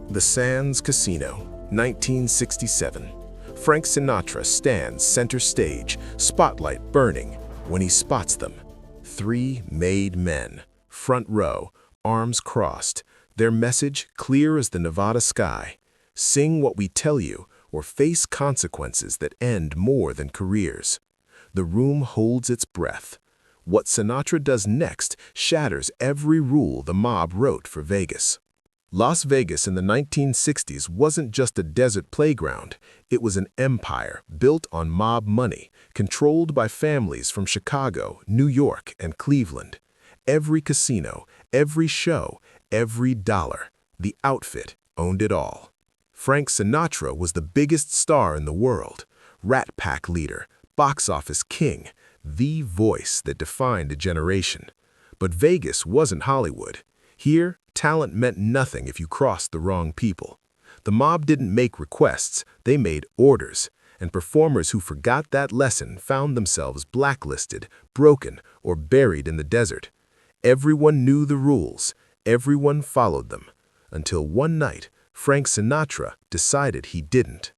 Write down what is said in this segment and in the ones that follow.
The Sands Casino, 1967. Frank Sinatra stands center stage, spotlight burning, when he spots them. Three made men, front row, arms crossed, their message clear as the Nevada sky. Sing what we tell you, or face consequences that end more than careers. The room holds its breath. What Sinatra does next shatters every rule the mob wrote for Vegas. Las Vegas in the 1960s wasn't just a desert playground. It was an empire built on mob money, controlled by families from Chicago, New York, and Cleveland. Every casino, every show, every dollar, the outfit owned it all. Frank Sinatra was the biggest star in the world, Rat Pack leader, box office king, the voice that defined a generation. But Vegas wasn't Hollywood. Here, talent meant nothing if you crossed the wrong people. The mob didn't make requests, they made orders, and performers who forgot that lesson found themselves blacklisted, broken, or buried in the desert. Everyone knew the rules, everyone followed them, until one night, Frank Sinatra decided he didn't.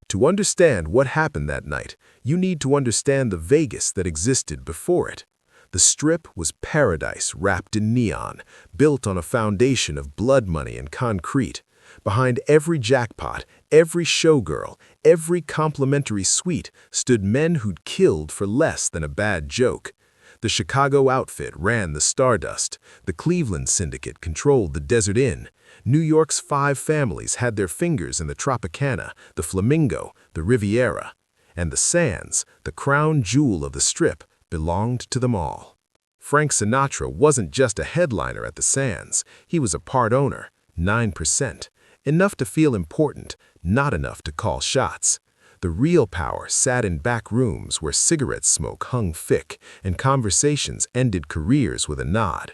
To understand what happened that night, you need to understand the Vegas that existed before it. The Strip was paradise wrapped in neon, built on a foundation of blood money and concrete. Behind every jackpot, every showgirl, every complimentary suite stood men who'd killed for less than a bad joke. The Chicago outfit ran the Stardust. The Cleveland syndicate controlled the Desert Inn. New York's 5 families had their fingers in the Tropicana, the Flamingo, the Riviera. And the Sands, the crown jewel of the Strip, belonged to them all. Frank Sinatra wasn't just a headliner at the Sands. He was a part owner, 9%. Enough to feel important, not enough to call shots. The real power sat in back rooms where cigarette smoke hung thick and conversations ended careers with a nod.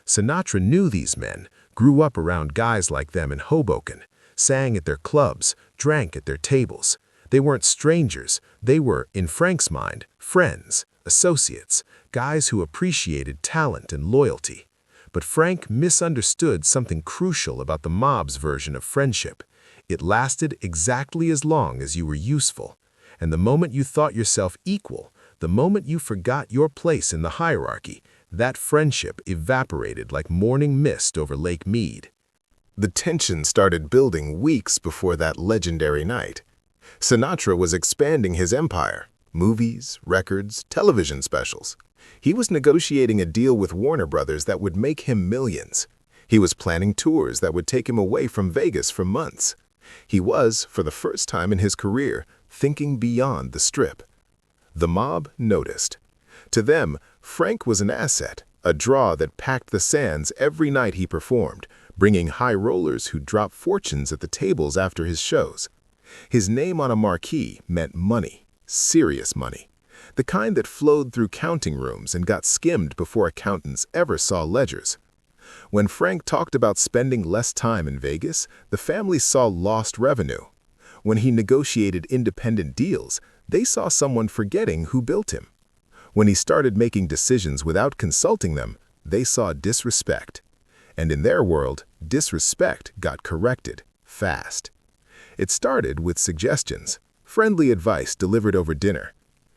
Sinatra knew these men, grew up around guys like them in Hoboken, sang at their clubs, drank at their tables. They weren't strangers, they were, in Frank's mind, friends, associates, guys who appreciated talent and loyalty. But Frank misunderstood something crucial about the mob's version of friendship. It lasted exactly as long as you were useful. And the moment you thought yourself equal, the moment you forgot your place in the hierarchy, that friendship evaporated like morning mist over Lake Mead. The tension started building weeks before that legendary night. Sinatra was expanding his empire. Movies, records, television specials. He was negotiating a deal with Warner Brothers that would make him millions. He was planning tours that would take him away from Vegas for months. He was, for the first time in his career, thinking beyond the Strip. The mob noticed. To them, Frank was an asset, a draw that packed the Sands every night he performed, bringing high rollers who dropped fortunes at the tables after his shows. His name on a marquee meant money, serious money, the kind that flowed through counting rooms and got skimmed before accountants ever saw ledgers. When Frank talked about spending less time in Vegas, the family saw lost revenue. When he negotiated independent deals, they saw someone forgetting who built him. When he started making decisions without consulting them, they saw disrespect. And in their world, disrespect got corrected fast. It started with suggestions, friendly advice delivered over dinner.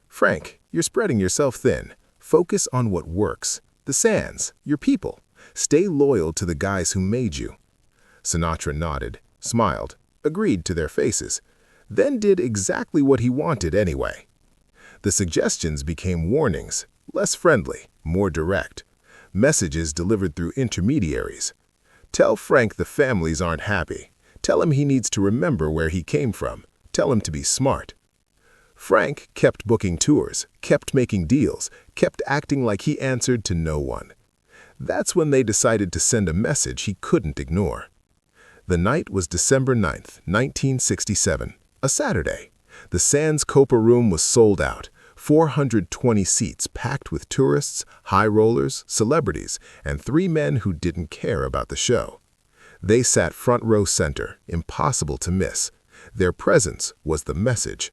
Frank, you're spreading yourself thin. Focus on what works. The Sands, your people. Stay loyal to the guys who made you. Sinatra nodded, smiled, agreed to their faces, then did exactly what he wanted anyway. The suggestions became warnings, less friendly, more direct. Messages delivered through intermediaries. Tell Frank the families aren't happy. Tell him he needs to remember where he came from. Tell him to be smart. Frank kept booking tours, kept making deals, kept acting like he answered to no one. That's when they decided to send a message he couldn't ignore. The night was December 9th, 1967, a Saturday. The Sands Copa Room was sold out, 420 seats packed with tourists, high rollers, celebrities, and 3 men who didn't care about the show. They sat front row center, impossible to miss. Their presence was the message.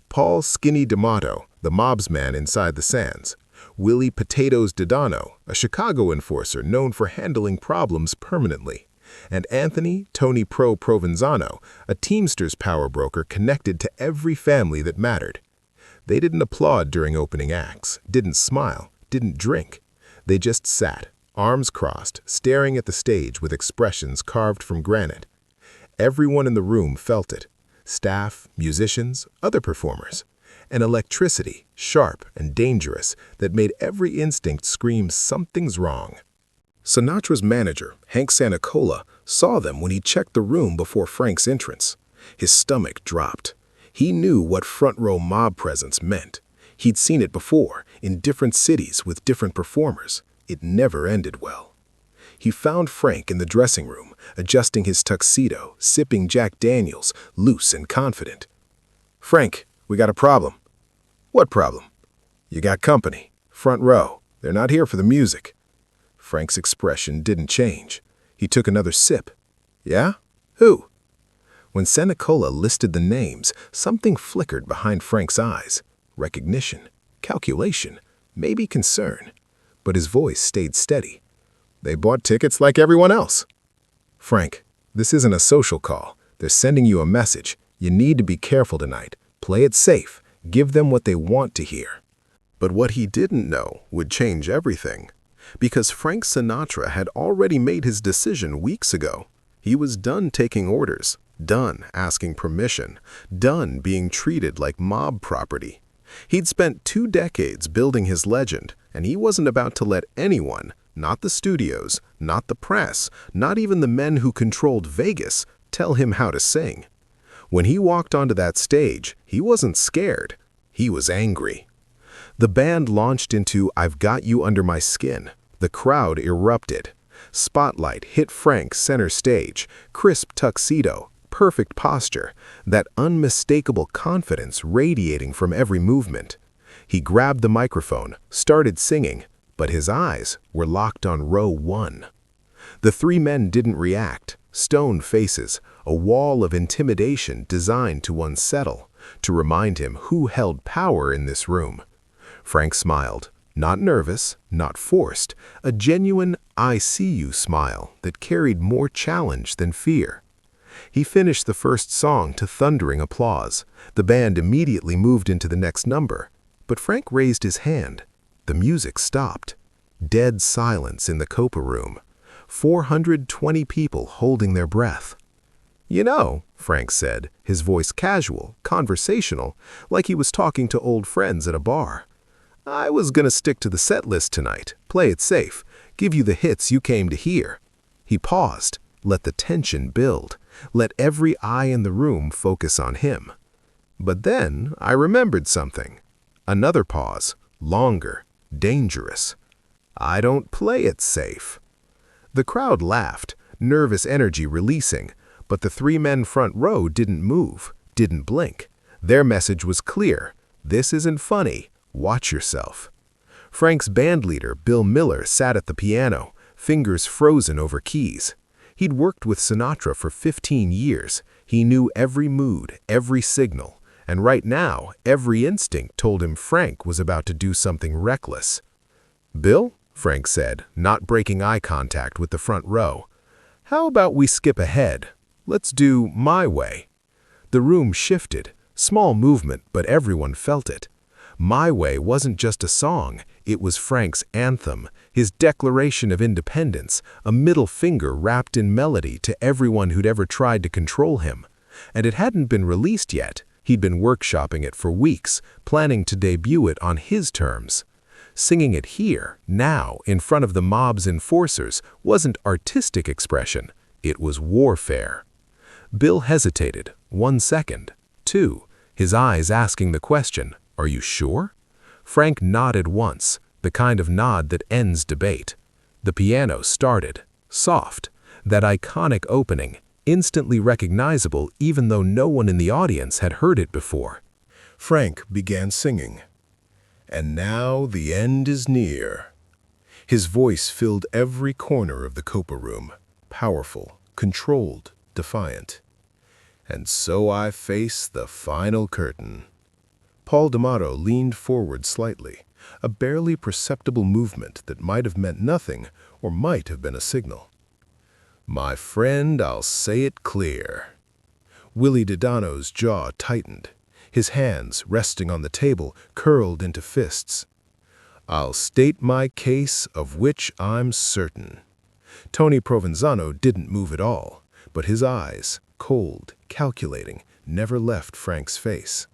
Paul Skinny D'Amato, the mob's man inside the Sands. Willie Potatoes Dodano, a Chicago enforcer known for handling problems permanently. And Anthony Tony Provenzano, a Teamsters power broker connected to every family that mattered. They didn't applaud during opening acts, didn't smile, didn't drink. They just sat, arms crossed, staring at the stage with expressions carved from granite. Everyone in the room felt it. Staff, musicians, other performers. An electricity, sharp and dangerous, that made every instinct scream something's wrong. Sinatra's manager, Hank Santacola, saw them when he checked the room before Frank's entrance. His stomach dropped. He knew what front-row mob presence meant. He'd seen it before, in different cities with different performers. It never ended well. He found Frank in the dressing room, adjusting his tuxedo, sipping Jack Daniels, loose and confident. "Frank, we got a problem." "What problem?" "You got company. Front row. They're not here for the music." Frank's expression didn't change. He took another sip. "Yeah? Who?" When Santacola listed the names, something flickered behind Frank's eyes. Recognition, calculation, maybe concern. But his voice stayed steady. "They bought tickets like everyone else." "Frank, this isn't a social call. They're sending you a message. You need to be careful tonight. Play it safe. Give them what they want to hear." But what he didn't know would change everything. Because Frank Sinatra had already made his decision weeks ago. He was done taking orders, done asking permission, done being treated like mob property. He'd spent 2 decades building his legend, and he wasn't about to let anyone, not the studios, not the press, not even the men who controlled Vegas, tell him how to sing. When he walked onto that stage, he wasn't scared. He was angry. The band launched into "I've Got You Under My Skin." The crowd erupted. Spotlight hit Frank center stage, crisp tuxedo, perfect posture, that unmistakable confidence radiating from every movement. He grabbed the microphone, started singing, but his eyes were locked on row 1. The 3 men didn't react. Stone faces, a wall of intimidation designed to unsettle, to remind him who held power in this room. Frank smiled, not nervous, not forced, a genuine "I see you" smile that carried more challenge than fear. He finished the first song to thundering applause. The band immediately moved into the next number, but Frank raised his hand. The music stopped. Dead silence in the Copa room. 420 people holding their breath. "You know," Frank said, his voice casual, conversational, like he was talking to old friends at a bar. "I was gonna stick to the set list tonight, play it safe, give you the hits you came to hear." He paused, let the tension build, let every eye in the room focus on him. But then I remembered something. Another pause, longer, dangerous. "I don't play it safe." The crowd laughed, nervous energy releasing, but the 3 men front row didn't move, didn't blink. Their message was clear. This isn't funny. Watch yourself. Frank's bandleader, Bill Miller, sat at the piano, fingers frozen over keys. He'd worked with Sinatra for 15 years. He knew every mood, every signal, and right now, every instinct told him Frank was about to do something reckless. "Bill," Frank said, not breaking eye contact with the front row, "how about we skip ahead? Let's do My Way." The room shifted, small movement, but everyone felt it. My Way wasn't just a song, it was Frank's anthem, his declaration of independence, a middle finger wrapped in melody to everyone who'd ever tried to control him. And it hadn't been released yet. He'd been workshopping it for weeks, planning to debut it on his terms. Singing it here, now, in front of the mob's enforcers, wasn't artistic expression, it was warfare. Bill hesitated, 1 second, 2, his eyes asking the question, "Are you sure?" Frank nodded once, the kind of nod that ends debate. The piano started, soft, that iconic opening, instantly recognizable even though no one in the audience had heard it before. Frank began singing. "And now the end is near." His voice filled every corner of the Copa room, powerful, controlled, defiant. "And so I face the final curtain." Paul D'Amato leaned forward slightly, a barely perceptible movement that might have meant nothing or might have been a signal. My friend, I'll say it clear. Willie Dodano's jaw tightened. His hands, resting on the table, curled into fists. I'll state my case, of which I'm certain. Tony Provenzano didn't move at all, but his eyes, cold, calculating, never left Frank's face.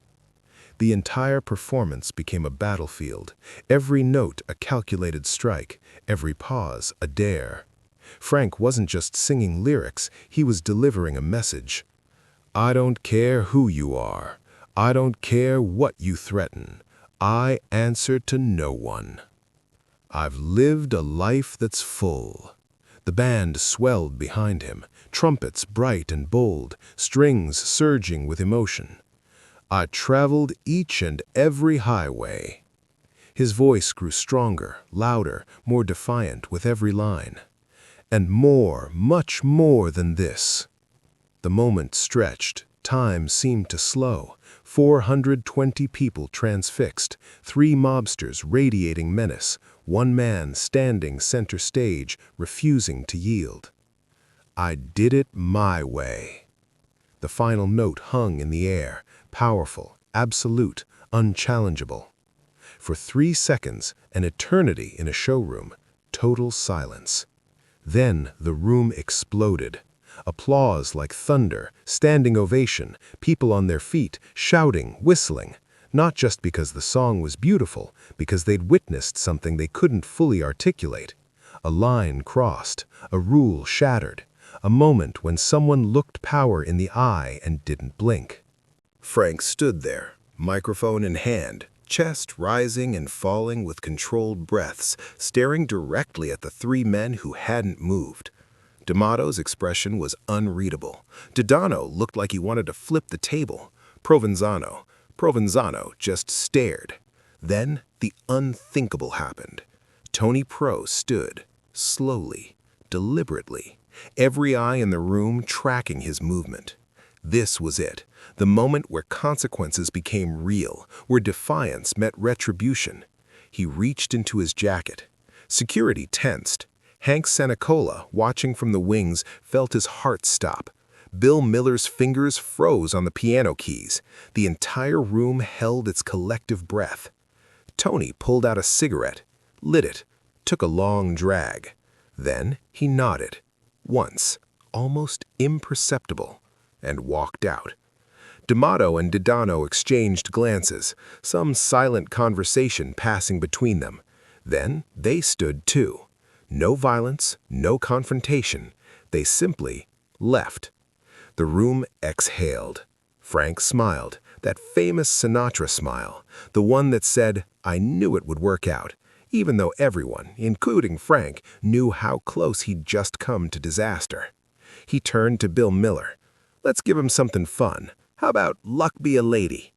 The entire performance became a battlefield, every note a calculated strike, every pause a dare. Frank wasn't just singing lyrics, he was delivering a message. I don't care who you are. I don't care what you threaten. I answer to no one. I've lived a life that's full. The band swelled behind him, trumpets bright and bold, strings surging with emotion. I traveled each and every highway. His voice grew stronger, louder, more defiant with every line. And more, much more than this. The moment stretched, time seemed to slow. 420 people transfixed, 3 mobsters radiating menace, 1 man standing center stage, refusing to yield. I did it my way. The final note hung in the air, powerful, absolute, unchallengeable. For 3 seconds, an eternity in a showroom, total silence. Then the room exploded. Applause like thunder, standing ovation, people on their feet, shouting, whistling. Not just because the song was beautiful, because they'd witnessed something they couldn't fully articulate. A line crossed, a rule shattered, a moment when someone looked power in the eye and didn't blink. Frank stood there, microphone in hand, chest rising and falling with controlled breaths, staring directly at the 3 men who hadn't moved. D'Amato's expression was unreadable. Dodano looked like he wanted to flip the table. Provenzano just stared. Then the unthinkable happened. Tony Pro stood, slowly, deliberately, every eye in the room tracking his movement. This was it, the moment where consequences became real, where defiance met retribution. He reached into his jacket. Security tensed. Hank Sinatra, watching from the wings, felt his heart stop. Bill Miller's fingers froze on the piano keys. The entire room held its collective breath. Tony pulled out a cigarette, lit it, took a long drag. Then he nodded, once, almost imperceptible, and walked out. D'Amato and Dodano exchanged glances, some silent conversation passing between them. Then they stood too. No violence, no confrontation. They simply left. The room exhaled. Frank smiled, that famous Sinatra smile, the one that said, I knew it would work out, even though everyone, including Frank, knew how close he'd just come to disaster. He turned to Bill Miller. Let's give him something fun. How about Luck Be a Lady?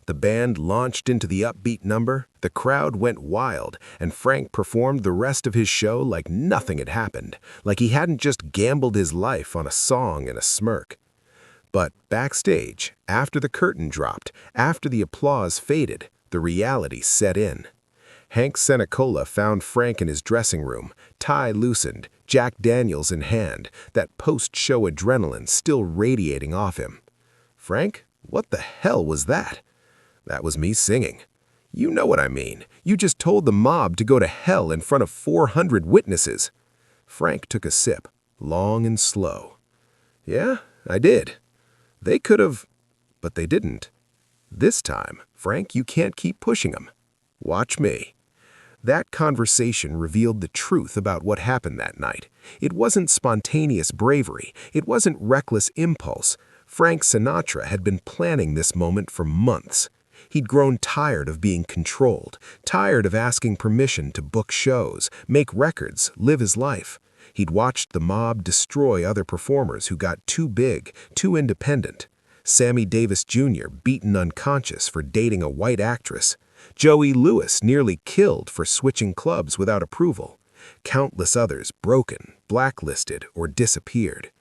The band launched into the upbeat number, the crowd went wild, and Frank performed the rest of his show like nothing had happened, like he hadn't just gambled his life on a song and a smirk. But backstage, after the curtain dropped, after the applause faded, the reality set in. Hank Sinatra found Frank in his dressing room, tie loosened, Jack Daniels in hand, that post-show adrenaline still radiating off him. Frank, what the hell was that? That was me singing. You know what I mean. You just told the mob to go to hell in front of 400 witnesses. Frank took a sip, long and slow. Yeah, I did. They could have, but they didn't. This time, Frank, you can't keep pushing them. Watch me. That conversation revealed the truth about what happened that night. It wasn't spontaneous bravery. It wasn't reckless impulse. Frank Sinatra had been planning this moment for months. He'd grown tired of being controlled, tired of asking permission to book shows, make records, live his life. He'd watched the mob destroy other performers who got too big, too independent. Sammy Davis Jr. beaten unconscious for dating a white actress. Joey Lewis nearly killed for switching clubs without approval. Countless others broken, blacklisted, or disappeared.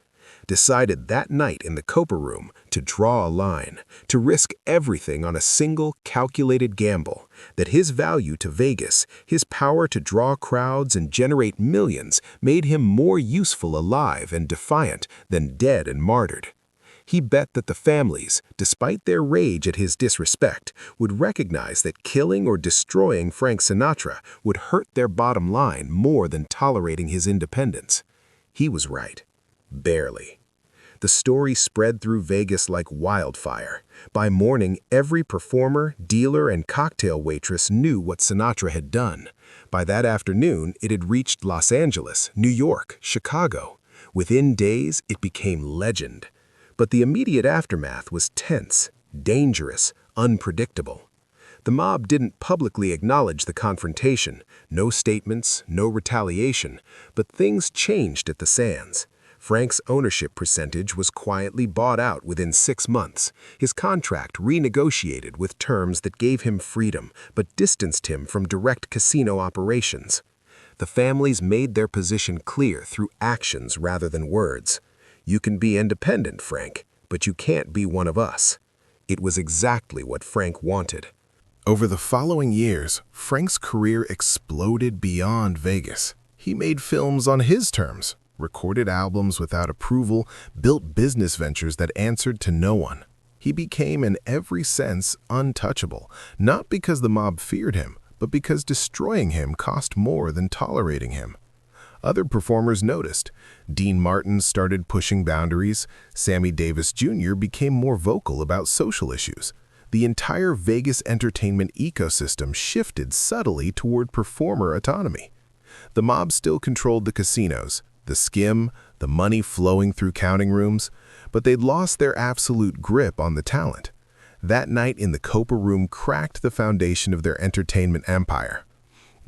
decided that night in the Copa Room to draw a line, to risk everything on a single calculated gamble, that his value to Vegas, his power to draw crowds and generate millions, made him more useful alive and defiant than dead and martyred. He bet that the families, despite their rage at his disrespect, would recognize that killing or destroying Frank Sinatra would hurt their bottom line more than tolerating his independence. He was right. Barely. The story spread through Vegas like wildfire. By morning, every performer, dealer, and cocktail waitress knew what Sinatra had done. By that afternoon, it had reached Los Angeles, New York, Chicago. Within days, it became legend. But the immediate aftermath was tense, dangerous, unpredictable. The mob didn't publicly acknowledge the confrontation, no statements, no retaliation, but things changed at the Sands. Frank's ownership percentage was quietly bought out within 6 months, his contract renegotiated with terms that gave him freedom but distanced him from direct casino operations. The families made their position clear through actions rather than words. "You can be independent, Frank, but you can't be one of us." It was exactly what Frank wanted. Over the following years, Frank's career exploded beyond Vegas. He made films on his terms, recorded albums without approval, built business ventures that answered to no one. He became, in every sense, untouchable, not because the mob feared him, but because destroying him cost more than tolerating him. Other performers noticed. Dean Martin started pushing boundaries. Sammy Davis Jr. became more vocal about social issues. The entire Vegas entertainment ecosystem shifted subtly toward performer autonomy. The mob still controlled the casinos, the skim, the money flowing through counting rooms, but they'd lost their absolute grip on the talent. That night in the Copa Room cracked the foundation of their entertainment empire.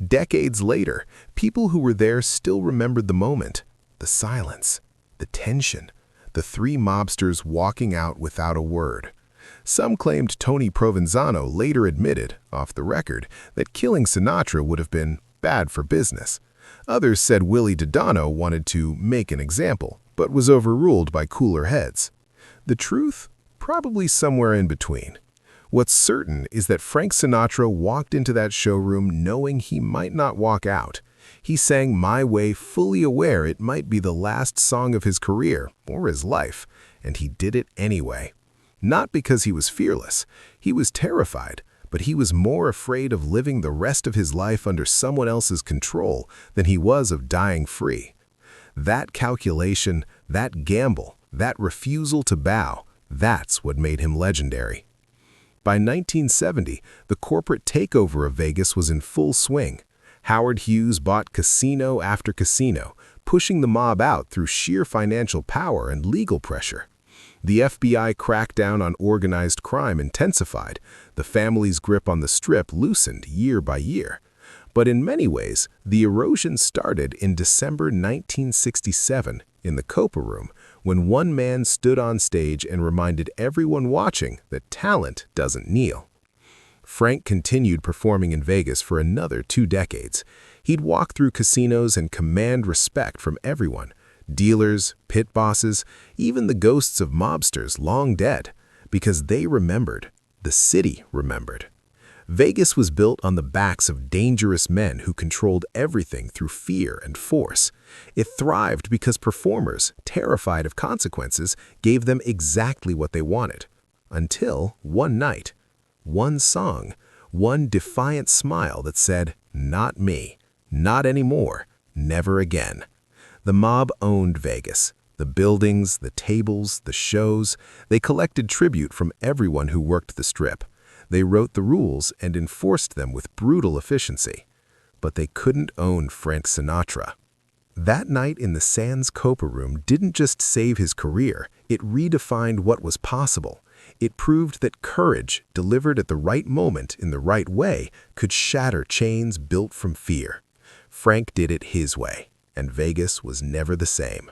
Decades later, people who were there still remembered the moment, the silence, the tension, the three mobsters walking out without a word. Some claimed Tony Provenzano later admitted, off the record, that killing Sinatra would have been bad for business. Others said Willie Dodano wanted to make an example, but was overruled by cooler heads. The truth? Probably somewhere in between. What's certain is that Frank Sinatra walked into that showroom knowing he might not walk out. He sang My Way fully aware it might be the last song of his career or his life, and he did it anyway. Not because he was fearless. He was terrified, but he was more afraid of living the rest of his life under someone else's control than he was of dying free. That calculation, that gamble, that refusal to bow, that's what made him legendary. By 1970, the corporate takeover of Vegas was in full swing. Howard Hughes bought casino after casino, pushing the mob out through sheer financial power and legal pressure. The FBI crackdown on organized crime intensified. The family's grip on the Strip loosened year by year. But in many ways, the erosion started in December 1967 in the Copa Room, when one man stood on stage and reminded everyone watching that talent doesn't kneel. Frank continued performing in Vegas for another 2 decades. He'd walk through casinos and command respect from everyone, dealers, pit bosses, even the ghosts of mobsters long dead, because they remembered. The city remembered. Vegas was built on the backs of dangerous men who controlled everything through fear and force. It thrived because performers, terrified of consequences, gave them exactly what they wanted. Until one night, one song, one defiant smile that said, "Not me, not anymore, never again." The mob owned Vegas. The buildings, the tables, the shows, they collected tribute from everyone who worked the Strip. They wrote the rules and enforced them with brutal efficiency. But they couldn't own Frank Sinatra. That night in the Sands Copa Room didn't just save his career, it redefined what was possible. It proved that courage, delivered at the right moment in the right way, could shatter chains built from fear. Frank did it his way, and Vegas was never the same.